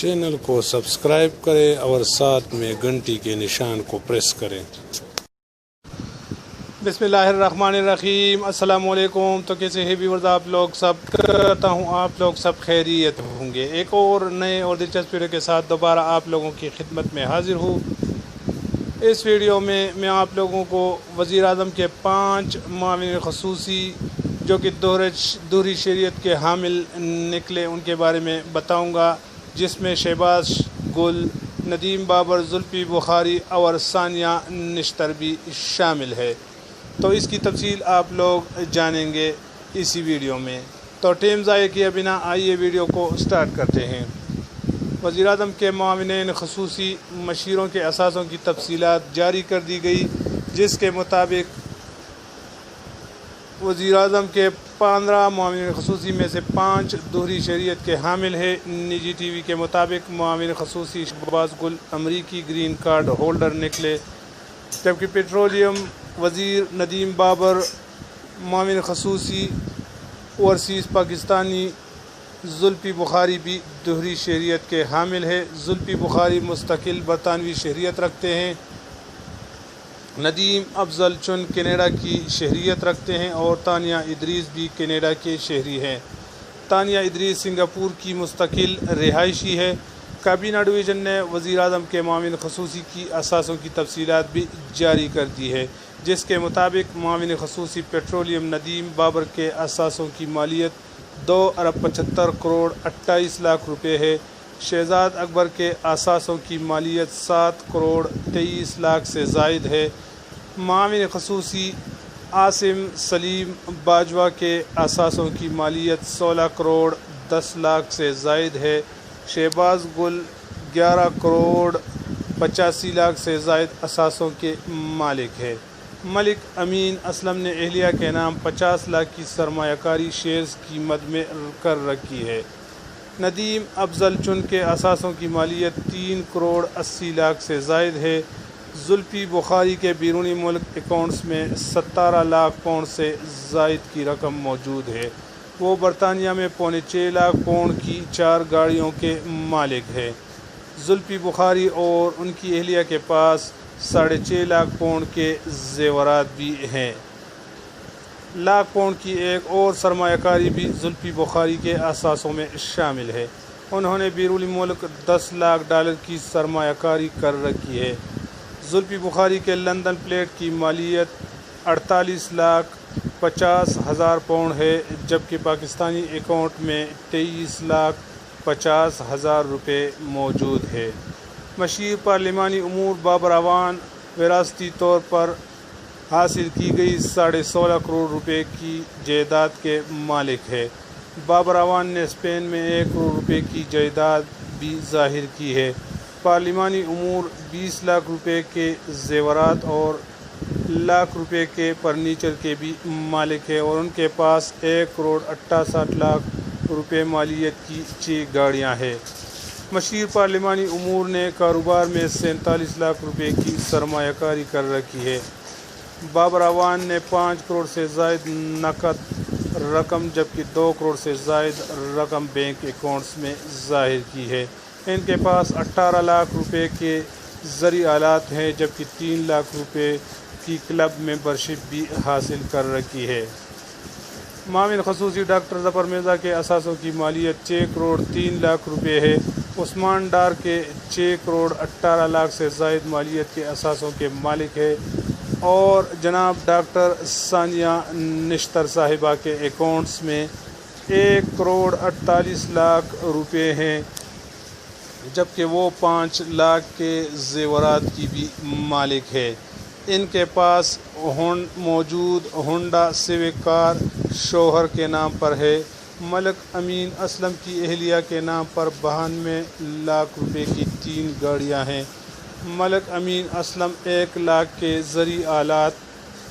Channel کو subscribe کریں اور ساتھ میں گھنٹی کے نشان کو پریس کریں۔ بسم اللہ الرحمن الرحیم۔ السلام علیکم۔ تو کیسے ہیں ویورز آپ لوگ سب؟ کرتا ہوں آپ لوگ سب خیریت ہوں گے۔ ایک اور نئے اور دلچسپ ویڈیو کے ساتھ دوبارہ آپ لوگوں کی خدمت میں حاضر ہوں۔ اس ویڈیو میں آپ لوگوں کو وزیر اعظم کے 5 معاون خصوصی جو کہ دوہری شہریت کے حامل نکلے ان کے بارے میں بتاؤں گا، جس میں شہباز گل، ندیم بابر، زلفی بخاری اور ثانیہ نشتر بھی شامل ہے۔ تو اس کی تفصیل آپ لوگ جانیں گے اسی ویڈیو میں۔ تو ٹائم ضائع کیے بنا آئیے ویڈیو کو سٹارٹ کرتے ہیں۔ وزیر اعظم کے معاونین خصوصی مشیروں کے اثاثوں کی تفصیلات جاری کر دی گئی، جس کے مطابق وزیر اعظم کے 15 معاونین خصوصی میں سے 5 دوہری شہریت کے حامل ہیں۔ نجی ٹی وی کے مطابق معاون خصوصی شہباز گل امریکی گرین کارڈ ہولڈر نکلے، جبکہ پیٹرولیم وزیر ندیم بابر معاون خصوصی اوورسیز پاکستانی زلفی بخاری بھی دوہری شہریت کے حامل ہے۔ زلفی بخاری مستقل برطانوی شہریت رکھتے ہیں۔ ندیم افضل چن کینیڈا کی شہریت رکھتے ہیں اور تانیہ ادریس بھی کینیڈا کے شہری ہیں۔ تانیہ ادریس سنگاپور کی مستقل رہائشی ہے۔ کابینہ ڈویژن نے وزیر اعظم کے معاون خصوصی کی اثاثوں کی تفصیلات بھی جاری کر دی ہے، جس کے مطابق معاون خصوصی پیٹرولیم ندیم بابر کے اثاثوں کی مالیت 2.75 کروڑ ہے۔ شہزاد اکبر کے اثاثوں کی مالیت 7.23 سے زائد ہے۔ معاون خصوصی عاصم سلیم باجوہ کے اثاثوں کی مالیت 16.10 سے زائد ہے۔ شہباز گل 11.85 سے زائد اثاثوں کے مالک ہے۔ ملک امین اسلم نے اہلیہ کے نام 50 لاکھ کی سرمایہ کاری شیئرز قیمت میں کر رکھی ہے۔ ندیم افضل چن کے اثاثوں کی مالیت 3.80 سے زائد ہے۔ زلفی بخاری کے بیرونی ملک اکاؤنٹس میں 17 لاکھ پاؤنڈ سے زائد کی رقم موجود ہے۔ وہ برطانیہ میں 6.25 لاکھ پاؤنڈ کی 4 گاڑیوں کے مالک ہے۔ زلفی بخاری اور ان کی اہلیہ کے پاس 6.5 لاکھ پاؤنڈ کے زیورات بھی ہیں۔ لاکھ پاؤنڈ کی ایک اور سرمایہ کاری بھی زلفی بخاری کے اثاثوں میں شامل ہے۔ انہوں نے بیرونی ملک $10 لاکھ کی سرمایہ کاری کر رکھی ہے۔ زلفی بخاری کے لندن فلیٹ کی مالیت 48,50,000 پاؤنڈ ہے، جبکہ پاکستانی اکاؤنٹ میں 23,50,000 موجود ہے۔ مشیر پارلیمانی امور بابر اعوان وراثتی طور پر حاصل کی گئی 16.5 کروڑ کی جائیداد کے مالک ہے۔ بابر اعوان نے اسپین میں 1 کروڑ کی جائیداد بھی ظاہر کی ہے۔ پارلیمانی امور 20 لاکھ کے زیورات اور لاکھ کے فرنیچر کے بھی مالک ہے اور ان کے پاس 1.68 مالیت کی 6 گاڑیاں ہیں۔ مشیر پارلیمانی امور نے کاروبار میں 47 لاکھ کی سرمایہ کاری کر رکھی ہے۔ بابر اعوان نے 5 کروڑ سے زائد نقد رقم جبکہ 2 کروڑ سے زائد رقم بینک اکاؤنٹس میں ظاہر کی ہے۔ ان کے پاس 18 لاکھ کے زرعی آلات ہیں، جبکہ 3 لاکھ کی کلب ممبرشپ بھی حاصل کر رکھی ہے۔ معاون خصوصی ڈاکٹر ظفر مرزا کے اثاثوں کی مالیت 6.03 ہے۔ عثمان ڈار کے 6.18 سے زائد مالیت کے اثاثوں کے مالک ہے اور جناب ڈاکٹر ثانیہ نشتر صاحبہ کے اکاؤنٹس میں 1.48 ہیں، جبکہ وہ 5 لاکھ کے زیورات کی بھی مالک ہے۔ ان کے پاس موجود ہونڈا سیوک کار شوہر کے نام پر ہے۔ ملک امین اسلم کی اہلیہ کے نام پر 92 لاکھ کی 3 گاڑیاں ہیں۔ ملک امین اسلم 1 لاکھ کے زرعی آلات،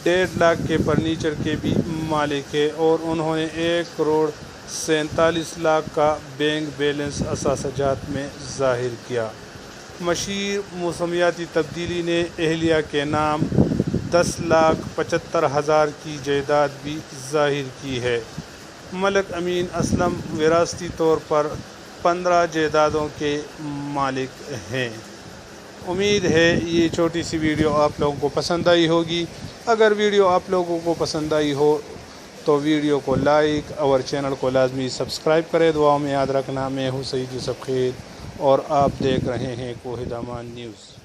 1.5 لاکھ کے فرنیچر کے بھی مالک ہے اور انہوں نے 1.47 کا بینک بیلنس اثاثہ جات میں ظاہر کیا۔ مشیر موسمیاتی تبدیلی نے اہلیہ کے نام 10,75,000 کی جائیداد بھی ظاہر کی ہے۔ ملک امین اسلم وراثتی طور پر 15 جائیدادوں کے مالک ہیں۔ امید ہے یہ چھوٹی سی ویڈیو آپ لوگوں کو پسند آئی ہوگی۔ اگر ویڈیو آپ لوگوں کو پسند آئی ہو تو ویڈیو کو لائک اور چینل کو لازمی سبسکرائب کریں۔ دعاؤں میں یاد رکھنا، میں ہوں سعید یوسف خیل اور آپ دیکھ رہے ہیں کوہ دامان نیوز۔